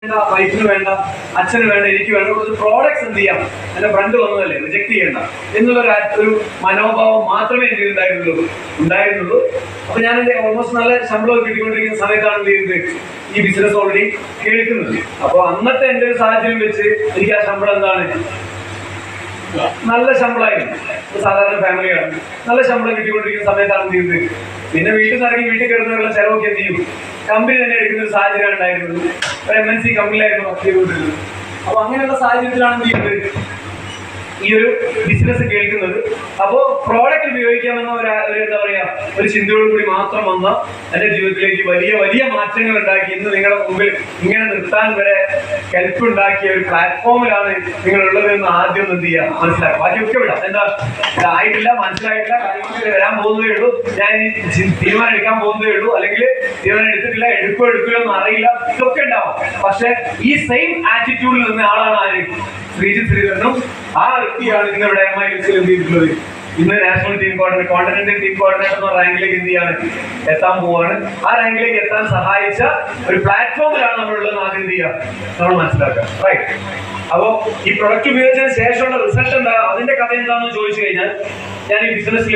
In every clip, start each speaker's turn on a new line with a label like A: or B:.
A: വൈഫിന് വേണ്ട, അച്ഛന് വേണ്ട, എനിക്ക് വേണ്ട, കുറച്ച് പ്രോഡക്ട്സ് എന്ത് ചെയ്യാം, എന്റെ ഫ്രണ്ട് വന്നതല്ലേ റിജക്ട് ചെയ്യണ്ട എന്നുള്ള ഒരു മനോഭാവം മാത്രമേ എനിക്ക് ഉണ്ടായിരുന്നുള്ളൂ. അപ്പൊ ഞാൻ എന്റെ ഓൾമോസ്റ്റ് നല്ല ശമ്പളം കിട്ടിക്കൊണ്ടിരിക്കുന്ന സമയത്താണ് എന്ത് ചെയ്യുന്നത്, ഈ ബിസിനസ് ഓൾറെഡി കേൾക്കുന്നത്. അപ്പൊ അന്നത്തെ എന്റെ ഒരു സാഹചര്യം വെച്ച് എനിക്ക് ആ ശമ്പളം എന്താണ്, നല്ല ശമ്പളമായിരുന്നു. സാധാരണ ഫാമിലിയാണ്, നല്ല ശമ്പളം കിട്ടിക്കൊണ്ടിരിക്കുന്ന സമയത്താണ് എന്ത് ചെയ്യുന്നത്, പിന്നെ വീട്ടിൽ നിന്ന് ഇറങ്ങി വീട്ടിൽ കയറുന്നവരുള്ള ചിലവൊക്കെ എന്ത് ചെയ്യും, കമ്പനി തന്നെ എടുക്കുന്ന ഒരു സാഹചര്യം ഉണ്ടായിരുന്നത്. ഒരു MNC കമ്പനിയിലായിരുന്നു വർക്ക് ചെയ്തുകൊണ്ടിരുന്നത്. അപ്പൊ അങ്ങനെയുള്ള സാഹചര്യത്തിലാണ് എന്ത് ചെയ്യുന്നത്, ഈ ഒരു ബിസിനസ് കേൾക്കുന്നത്. അപ്പോ പ്രോഡക്റ്റ് ഉപയോഗിക്കാമെന്ന എന്താ പറയാ ഒരു ചിന്തയോട് കൂടി മാത്രം വന്ന എന്റെ ജീവിതത്തിലേക്ക് വലിയ വലിയ മാറ്റങ്ങൾ ഉണ്ടാക്കി ഇന്ന് നിങ്ങളുടെ മുമ്പിൽ ഇങ്ങനെ നിർത്താൻ വരെ ഹെൽപ്പ് ഉണ്ടാക്കിയ ഒരു പ്ലാറ്റ്ഫോമിലാണ് നിങ്ങൾ ഉള്ളത് എന്ന് ആദ്യം എന്ത് ചെയ്യാം മനസ്സിലാക്കാം. ബാക്കിയൊക്കെ വിടാം. എന്താ ആയിട്ടില്ല, മനസ്സിലായിട്ടില്ല, കാര്യങ്ങൾ വരാൻ പോകുന്നതേ ഉള്ളൂ, ഞാൻ തീരുമാനം എടുക്കാൻ പോകുന്നതേ ഉള്ളൂ, അല്ലെങ്കിൽ തീരുമാനം എടുത്തിട്ടില്ല, എടുക്കില്ലോ എന്ന് അറിയില്ല, ഇതൊക്കെ ഉണ്ടാവും. പക്ഷെ ഈ സെയിം ആറ്റിറ്റ്യൂഡിൽ നിന്ന ആളാണ് ആര്, ശ്രീജിത്ത് ശ്രീധരനും. ആ വ്യക്തിയാണ് ഇന്നിവിടെ MILS എന്ത് ചെയ്തിട്ടുള്ളത്, ഇന്ന് national team coordinator, continental team coordinator എന്ന റാങ്കിലേക്ക് എന്ത് ചെയ്യാണ്, എത്താൻ പോവാണ്. ആ റാങ്കിലേക്ക് എത്താൻ സഹായിച്ച ഒരു പ്ലാറ്റ്ഫോമിലാണ് നമ്മളുള്ളത്. ആദ്യം എന്ത് ചെയ്യുക, നമ്മൾ മനസ്സിലാക്കുക. റൈറ്റ്. അപ്പോ ഈ പ്രൊഡക്റ്റ് ഉപയോഗിച്ചതിന് ശേഷമുള്ള റിസൾട്ട് എന്താ, അതിന്റെ കഥ എന്താണെന്ന് ചോദിച്ചു കഴിഞ്ഞാൽ, ഞാൻ ഈ ബിസിനസ്സിൽ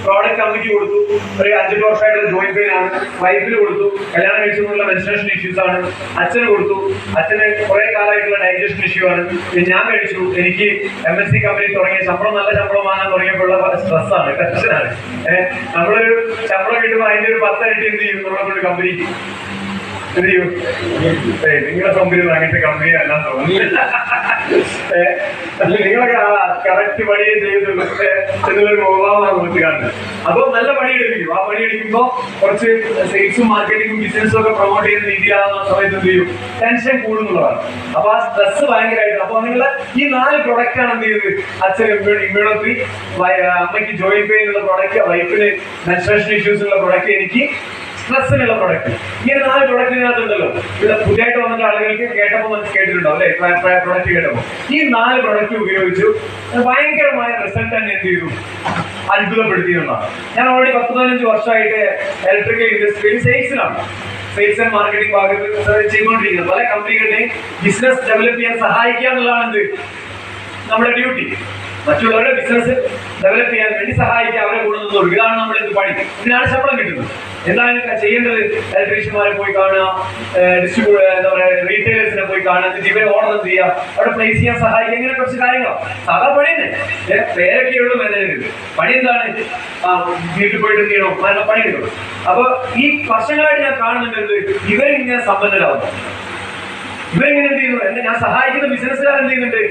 A: പ്രോഡക്റ്റ് കമ്പനിക്ക് കൊടുത്തു. ഒരു 5 വർഷമായിട്ടുള്ള ജോയിന്റ് പെയിൻ ആണ്. വൈഫിന് കൊടുത്തു, കല്യാണം കഴിച്ചുകൊണ്ടുള്ള മെൻസ്ട്രേഷൻ ഇഷ്യൂസ് ആണ്. അച്ഛന് കൊടുത്തു, അച്ഛന് കുറെ കാലമായിട്ടുള്ള ഡൈജഷൻ ഇഷ്യൂ ആണ്. ഞാൻ കഴിച്ചു. എനിക്ക് MNC കമ്പനി തുടങ്ങിയ ശമ്പളം, നല്ല ശമ്പളം വാങ്ങാൻ തുടങ്ങിയപ്പോഴുള്ള സ്ട്രെസ്സാണ്, ടെൻഷനാണ്. നമ്മളൊരു ശമ്പളം കിട്ടുമ്പോൾ അതിന്റെ ഒരു 10 ഇരട്ടി എന്ത് ചെയ്യും, നമ്മളെ കൊണ്ട് കമ്പനി എന്ത് ചെയ്യും, നിങ്ങളെ കമ്പനി അങ്ങനത്തെ കമ്പനി അല്ലാൻ തോന്നുന്നില്ല, നിങ്ങളൊക്കെ കറക്റ്റ് പണിയെ ചെയ്യുന്നുള്ളൂ എന്നുള്ളൊരു മുഖഭാവമാണ് നമുക്ക് കാണുന്നത്. അപ്പൊ നല്ല പണിയെടുക്കും. ആ പണിയെടുക്കുമ്പോൾ കുറച്ച് സെയിൽസും മാർക്കറ്റിംഗും ബിസിനസ്സും ഒക്കെ പ്രൊമോട്ട് ചെയ്യുന്ന രീതിയിലാകുന്ന സമയത്ത് എന്ത് ചെയ്യും, ടെൻഷൻ കൂടുന്നുള്ളതാണ്. അപ്പൊ ആ സ്ട്രെസ് ഭയങ്കരമായിട്ട്. അപ്പൊ നിങ്ങളെ ഈ 4 പ്രൊഡക്റ്റ് ആണ് എന്ത് ചെയ്തത്, അച്ഛന് ഇമ്മ്യൂണോത്രി, അമ്മയ്ക്ക് ജോയിന്റ് പെയിൻ ഉള്ള പ്രൊഡക്റ്റ്, വൈഫിന് മെൻസ്ട്രേഷൻ ഇഷ്യൂസ് ഉള്ള പ്രൊഡക്റ്റ്, എനിക്ക് സ്ട്രെസ്സിനുള്ള പ്രൊഡക്റ്റ്. ഇങ്ങനെ 4 പ്രൊഡക്റ്റിനകത്തുണ്ടല്ലോ. ഇവിടെ പുതിയതായിട്ട് വന്നിട്ട് ആളുകൾക്ക് കേട്ടപ്പോൾ കേട്ടിട്ടുണ്ടോ അല്ലെ, പ്രൊഡക്റ്റ് കേട്ടപ്പോൾ. ഈ 4 പ്രൊഡക്റ്റ് ഉപയോഗിച്ചു ഭയങ്കരമായ റിസൾട്ട് തന്നെ എന്ത് ചെയ്തു, അത്ഭുതപ്പെടുത്തിയെന്നാണ്. ഞാൻ ഓൾറെഡി 10-15 വർഷമായിട്ട് ഇലക്ട്രിക്കൽ ഇൻഡസ്ട്രിയിൽ സെയിൽസിലാണ്, സെയിൽസ് ആൻഡ് മാർക്കറ്റിംഗ് ഭാഗത്ത് ചെയ്തുകൊണ്ടിരിക്കുന്നത്. പല കമ്പനികളുടെയും ബിസിനസ് ഡെവലപ്പ് ചെയ്യാൻ സഹായിക്കുക എന്നുള്ളതാണ് എന്ത്, നമ്മുടെ ഡ്യൂട്ടി. മറ്റുള്ളവരുടെ ബിസിനസ് ഡെവലപ്പ് ചെയ്യാൻ വേണ്ടി സഹായിക്കുക, അവരെ കൂടെ നിന്ന് കൊടുക്കുക. ഇതാണ് നമ്മൾ എന്ത് പണി, ഇതിനാണ് ശമ്പളം കിട്ടുന്നത്. എന്താണ് ചെയ്യേണ്ടത്, ഇലക്ട്രീഷ്യന്മാരെ പോയി കാണുക, എന്താ പറയുക, റീറ്റെയിലേഴ്സിനെ പോയി കാണുക, എന്നിട്ട് ഇവരെ ഓർഡർ ചെയ്യുക, അവിടെ പ്ലേസ് ചെയ്യാൻ സഹായിക്കുക, ഇങ്ങനെ കുറച്ച് കാര്യങ്ങളോ സാധാ പണി തന്നെ. പേരൊക്കെയുള്ളൂ മാനേജർ. പണി എന്താണ്, വീട്ടിൽ പോയിട്ട് എന്ത് ചെയ്യണോ, പണി എടുക്കണം. അപ്പൊ ഈ വർഷങ്ങളായിട്ട് ഞാൻ കാണുന്നുണ്ട് ഇവരിങ്ങനെ സമ്പന്നരാകുന്നു. ഇവരെങ്ങനെ എന്ത് ചെയ്യുന്നു, ഞാൻ സഹായിക്കുന്ന ബിസിനസ്സുകാർ എന്ത് ചെയ്യുന്നുണ്ട്,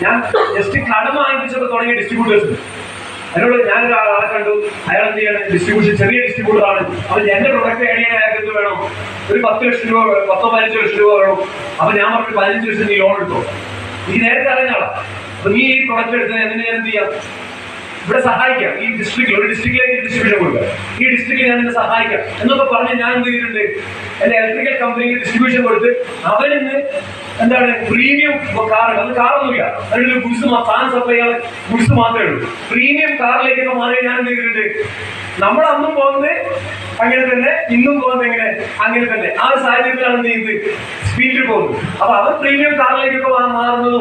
A: ഞാൻ ജസ്റ്റ് കടം വാങ്ങിച്ചൊക്കെ തുടങ്ങിയ ഡിസ്ട്രിബ്യൂട്ടേഴ്സ്. അതിനോട് ഞാനൊരു ആളെ കണ്ടു, അയാൾ എന്ത് ചെയ്യണം, ഡിസ്ട്രിബ്യൂഷൻ, ചെറിയ ഡിസ്ട്രിബ്യൂട്ടർ ആണ്. അപ്പൊ എന്റെ പ്രൊഡക്റ്റ് ഏണിയാൻ അയാൾക്ക് എന്ത് വേണം, ഒരു 10 ലക്ഷം രൂപ, 10-15 ലക്ഷം രൂപ വേണം. അപ്പൊ ഞാൻ പറഞ്ഞു 15 ലക്ഷം നീ ലോൺ എടുത്തോ, നീ നേരത്തെ അറിഞ്ഞാളാ, അപ്പൊ നീ ഈ പ്രൊഡക്റ്റ് എടുത്തത് എന്നെ ഞാൻ എന്ത് ചെയ്യാം, ഇവിടെ സഹായിക്കാം. ഈ ഡിസ്ട്രിക്റ്റിൽ, ഒരു ഡിസ്ട്രിക്റ്റിലേക്ക് ഡിസ്ട്രിബ്യൂഷൻ കൊടുക്കുക, ഈ ഡിസ്ട്രിക്റ്റിൽ ഞാൻ എന്നെ സഹായിക്കാം എന്നൊക്കെ പറഞ്ഞ് ഞാൻ എന്ത് ചെയ്തിട്ടുണ്ട്, എന്റെ ഇലക്ട്രിക്കൽ കമ്പനിക്ക് ഡിസ്ട്രിബ്യൂഷൻ കൊടുത്ത് അവരിന്ന് എന്താണ് പ്രീമിയം കാർ, അത് കാറൊന്നുമില്ല, അതിനൊരു ഗുഡ്സ്, സാധനം സപ്ലൈ ചെയ്യാൻ ഗുഡ്സ് മാത്രമേ ഉള്ളൂ. പ്രീമിയം കാറിലേക്കൊക്കെ മാറി ഞാൻ എന്ത് ചെയ്തിട്ടുണ്ട്. നമ്മൾ അന്നും പോകുന്നത് അങ്ങനെ തന്നെ, ഇന്നും പോകുന്നത് എങ്ങനെ, അങ്ങനെ തന്നെ. ആ ഒരു സാഹചര്യത്തിലാണ് എന്ത് ചെയ്യുന്നത്, സ്പീഡിൽ പോകുന്നത്. അപ്പൊ അവർ പ്രീമിയം കാറിലേക്കൊക്കെ മാറുന്നത്